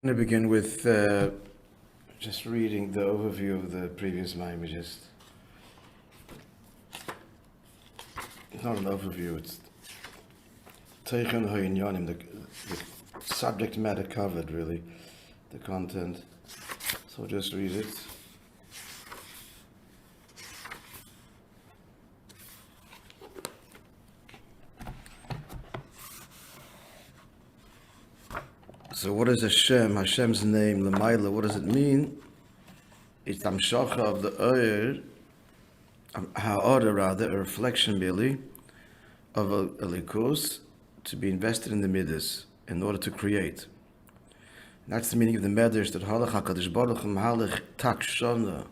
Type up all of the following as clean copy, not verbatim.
I'm going to begin with just reading the overview of the previous Maamar. It's not an overview, it's Teichen Ha'inyanim, the subject matter covered, really, the content. So just read it. So what is Hashem? Hashem's name, L'mayla, what does it mean? It's Amshacha of the Ha'orah rather, a reflection really, of a likus, to be invested in the Midas, in order to create. And that's the meaning of the Medrash, that Halach HaKadosh Baruch Hu Mahalech Tak Shona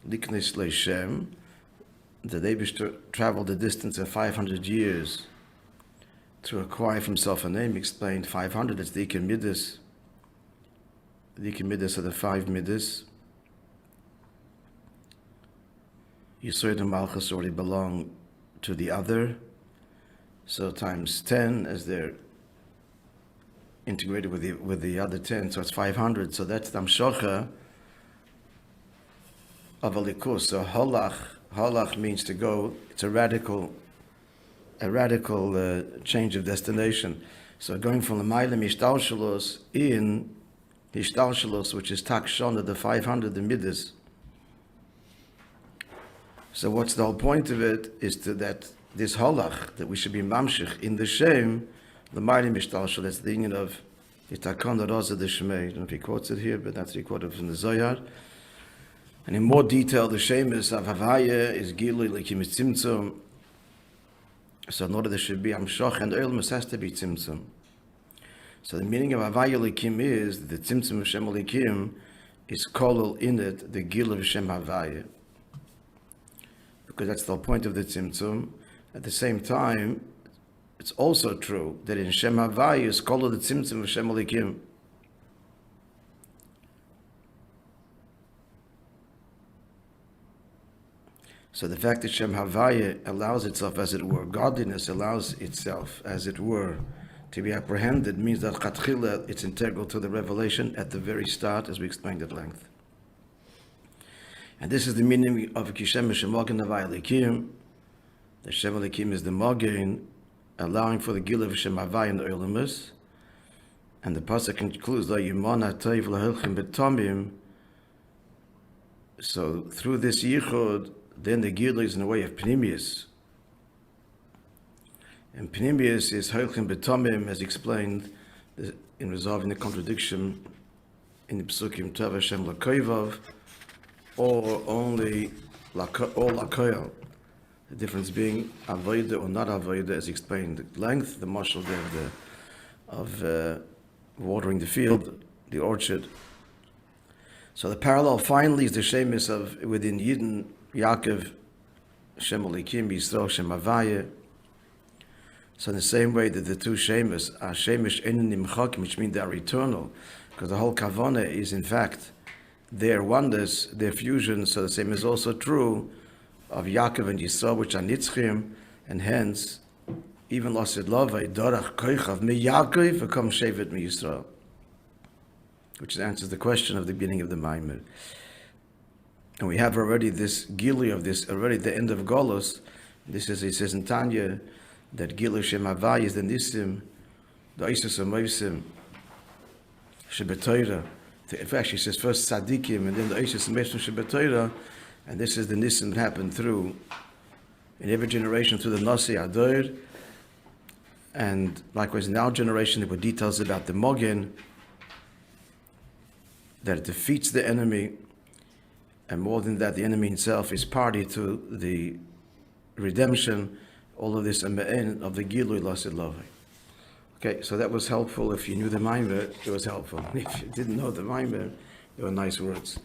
Liknes Leishem, that they traveled the distance of 500 years to acquire for himself a name. Explained 500, it's the Iker Midas. The Iker Midas are the 5 Midas. Yisod and Malchus already belong to the other, so times 10 as they're integrated with the other 10, so it's 500. So that's the Amshocha of a likus. So halach means to go. It's a radical change of destination. So going from the Mailim Hishtalshalos in Hishtalshalos, which is Tak Shona, the 500, the Midas. So what's the whole point of it is that this halach, that we should be mamshich in the Shem, the Mailim Hishtalshalos, that's the union of Yitakon Roza de Shemei. I don't know if he quotes it here, but that's recorded from the Zohar. And in more detail, the Shem is of Havaya, is Gilui, Likim is Tzimtzum. So in order there should be Amshach and Oilmus has to be Tzimtzum. So the meaning of Havaya Likim is that the Tzimtzum of Shem Likim is kolol in it the Gil of Shem Havaya. Because that's the whole point of the Tzimtzum. At the same time, it's also true that in Shem Havaya is kolol the Tzimtzum of Shem Likim. So the fact that Shem Havaya allows itself, as it were, godliness allows itself, as it were, to be apprehended, means that Chatchila, it's integral to the revelation at the very start, as we explained at length. And this is the meaning of Kishem Shemogin Havaya Likim. The Shem Likim is the Mogin, allowing for the Gil of Shem Havaya and the Oilimus. And the pasuk concludes, La Yimona Toiv Lahilchim Betomim. So through this Yichud, then the Gil is in the way of Pnimius. And Pnimius is Ha'ilchim Betomim, as explained in resolving the contradiction in the Psukim Tav Hashem Lakoivav, or only Lakoyal. The difference being Avoida or not Avoida, as explained at length, the marshal there of watering the field, the orchard. So the parallel finally is the Shemus of within Yidden, Ya'akov, Shem Likim, Yisrael, Shem Havaya. So in the same way that the two Shemus are Shemesh Einin Nimchakim, which mean they are eternal, because the whole Kavanah is in fact their oneness, their fusion. So the same is also true of Ya'akov and Yisrael, which are Nitzchim, and hence even Lasid Lavai, Dorach Koichav, Mi Ya'akov, V'kom Shevet Mi Yisrael, which answers the question of the beginning of the Maamar. And we have already this Gili of this, already the end of Golos. This is, it says in Tanya, that Gili Shem Havaya is the Nisim, the Isus Amoisim, Shebetoira. In fact, she says first Tzadikim, and then the Isus Amoisim Shebetoira, and this is the Nisim that happened through, in every generation, through the Nasi Ador, and likewise in our generation, there were details about the Mogen, that it defeats the enemy. And more than that, the enemy himself is party to the redemption, all of this of the Gilui Lasid Lavai. Okay, so that was helpful. If you knew the Maamar, it was helpful. If you didn't know the Maamar, they were nice words.